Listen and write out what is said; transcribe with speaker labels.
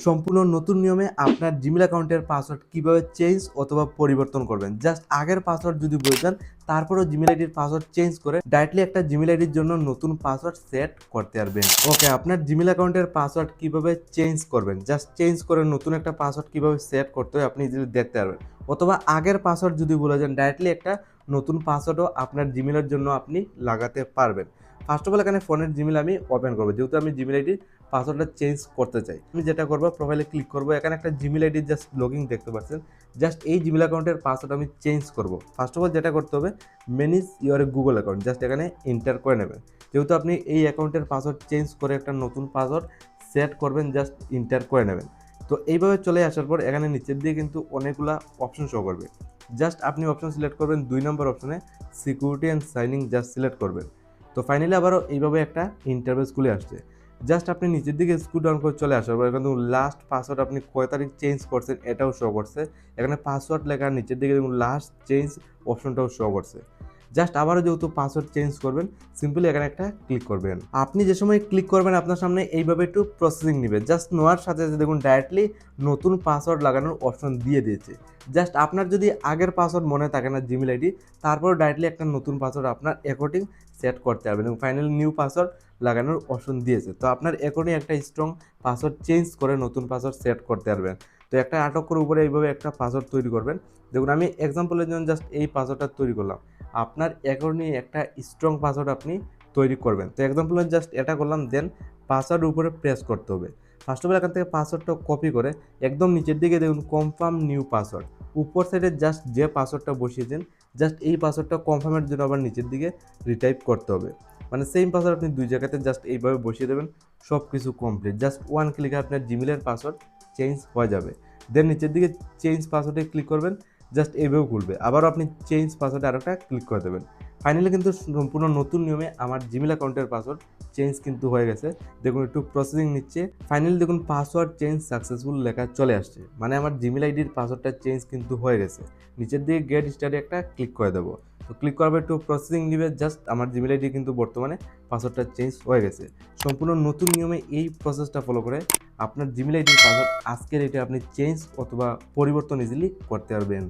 Speaker 1: সম্পূর্ণ নতুন নিয়মে আপনার জিমেল অ্যাকাউন্টের পাসওয়ার্ড কিভাবে চেঞ্জ অথবা পরিবর্তন করবেন। জাস্ট আগের পাসওয়ার্ড যদি ভুলে যান, তারপরেও জিমেল আইডির পাসওয়ার্ড চেঞ্জ করে ডাইরেক্টলি একটা জিমেল আইডির জন্য নতুন পাসওয়ার্ড সেট করতে পারবেন। ওকে, আপনার জিমেল অ্যাকাউন্টের পাসওয়ার্ড কিভাবে চেঞ্জ করবেন, জাস্ট চেঞ্জ করে নতুন একটা পাসওয়ার্ড কিভাবে সেট করতে হয় আপনি ইজিলি দেখতে পারবেন। অথবা আগের পাসওয়ার্ড যদি ভুলে যান, ডাইরেক্টলি একটা নতুন পাসওয়ার্ডও আপনার জিমেলের জন্য আপনি লাগাতে পারবেন। ফার্স্ট অফ অল এখানে ফোনের জিমেল আমি ওপেন করবো, যেহেতু আমি জিমেল আইডি পাসওয়ার্ডটা চেঞ্জ করতে চাই। আমি যেটা করবো, প্রোফাইলে ক্লিক করবো, এখানে একটা জিমেল আইডি জাস্ট লগইন দেখতে পাচ্ছেন। জাস্ট এই জিমেল অ্যাকাউন্টের পাসওয়ার্ড আমি চেঞ্জ করবো। ফার্স্ট অফ অল যেটা করতে হবে, manage your Google account just এখানে এন্টার করে নেবেন। যেহেতু আপনি এই অ্যাকাউন্টের পাসওয়ার্ড চেঞ্জ করে একটা নতুন পাসওয়ার্ড সেট করবেন, জাস্ট এন্টার করে নেবেন। তো এইভাবে চলে আসার পর এখানে নিচের দিয়ে কিন্তু অনেকগুলা অপশন শো করবে। জাস্ট আপনি অপশন সিলেক্ট করবেন, 2 নম্বর অপশনে security and signing just select করবেন। তো ফাইনালি আবারও এইভাবে একটা ইন্টারফেস খুলে আসছে। জাস্ট আপনি নিচের দিকে স্ক্রল ডাউন করে চলে আসার পর কিন্তু লাস্ট পাসওয়ার্ড আপনি কয় তারিখ চেঞ্জ করছেন এটাও শো করছে। এখানে পাসওয়ার্ড লেখা নিচের দিকে দেখুন লাস্ট চেঞ্জ অপশনটাও শো করছে। জাস্ট আবারও যেহেতু পাসওয়ার্ড চেঞ্জ করবেন, সিম্পলি এখানে একটা ক্লিক করবেন। আপনি যে সময় ক্লিক করবেন আপনার সামনে এইভাবে একটু প্রসেসিং নেবে। জাস্ট নেওয়ার সাথে সাথে দেখুন ডাইরেক্টলি নতুন পাসওয়ার্ড লাগানোর অপশন দিয়ে দিয়েছে। জাস্ট আপনার যদি আগের পাসওয়ার্ড মনে থাকে না জিমেল আইডি, তারপর ডাইরেক্টলি একটা নতুন পাসওয়ার্ড আপনার অ্যাকর্ডিং সেট করতে পারবেন এবং ফাইনালি নিউ পাসওয়ার্ড লাগানোর অপশন দিয়েছে। তো আপনার অ্যাকর্ডিং একটা স্ট্রং পাসওয়ার্ড চেঞ্জ করে নতুন পাসওয়ার্ড সেট করতে পারবেন। তো একটা আটকের উপরে এইভাবে একটা পাসওয়ার্ড তৈরি করবেন। দেখুন আমি এক্সাম্পলের জন্য জাস্ট এই পাসওয়ার্ডটা তৈরি করলাম। আপনার অ্যাকর্ডিং একটা স্ট্রং পাসওয়ার্ড আপনি তৈরি করবেন। তো এক্সাম্পলের জাস্ট এটা করলাম, দেন পাসওয়ার্ডের উপরে প্রেস করতে হবে। ফার্স্ট অফ অল এখান থেকে পাসওয়ার্ডটা কপি করে একদম নিচের দিকে দেখুন কনফার্ম নিউ পাসওয়ার্ড, উপর সাইডে জাস্ট যে পাসওয়ার্ডটা বসিয়েছেন জাস্ট এই পাসওয়ার্ডটা কনফার্মের জন্য আবার নিচের দিকে রিটাইপ করতে হবে। মানে সেম পাসওয়ার্ড আপনি দুই জায়গাতে জাস্ট এইভাবে বসিয়ে দেবেন। সব কিছু কমপ্লিট, জাস্ট ওয়ান ক্লিকে আপনার জিমেলের পাসওয়ার্ড চেঞ্জ হয়ে যাবে। দেন নিচের দিকে চেঞ্জ পাসওয়ার্ডে ক্লিক করবেন, জাস্ট এইভাবে খুলবে। আবারও আপনি চেঞ্জ পাসওয়ার্ডে আরও একটা ক্লিক করে দেবেন। ফাইনালি কিন্তু সম্পূর্ণ নতুন নিয়মে আমার জিমেল অ্যাকাউন্টের পাসওয়ার্ড চেঞ্জ কিন্তু হয়ে গেছে। দেখুন একটু প্রসেসিং নিচ্ছে। ফাইনালি দেখুন পাসওয়ার্ড চেঞ্জ সাকসেসফুল লেখা চলে আসছে, মানে আমার জিমেল আইডির পাসওয়ার্ডটা চেঞ্জ কিন্তু হয়ে গেছে। নিচের দিকে গেট স্টার্টে একটা ক্লিক করে দেবো। তো ক্লিক করার পর একটু প্রসেসিং নিবে, জাস্ট আমার জিমেল আইডি কিন্তু বর্তমানে পাসওয়ার্ডটা চেঞ্জ হয়ে গেছে। সম্পূর্ণ নতুন নিয়মে এই প্রসেসটা ফলো করে আপনার জিমেল আইডির পাসওয়ার্ড আজকের এটা আপনি চেঞ্জ অথবা পরিবর্তন ইজিলি করতে পারবেন।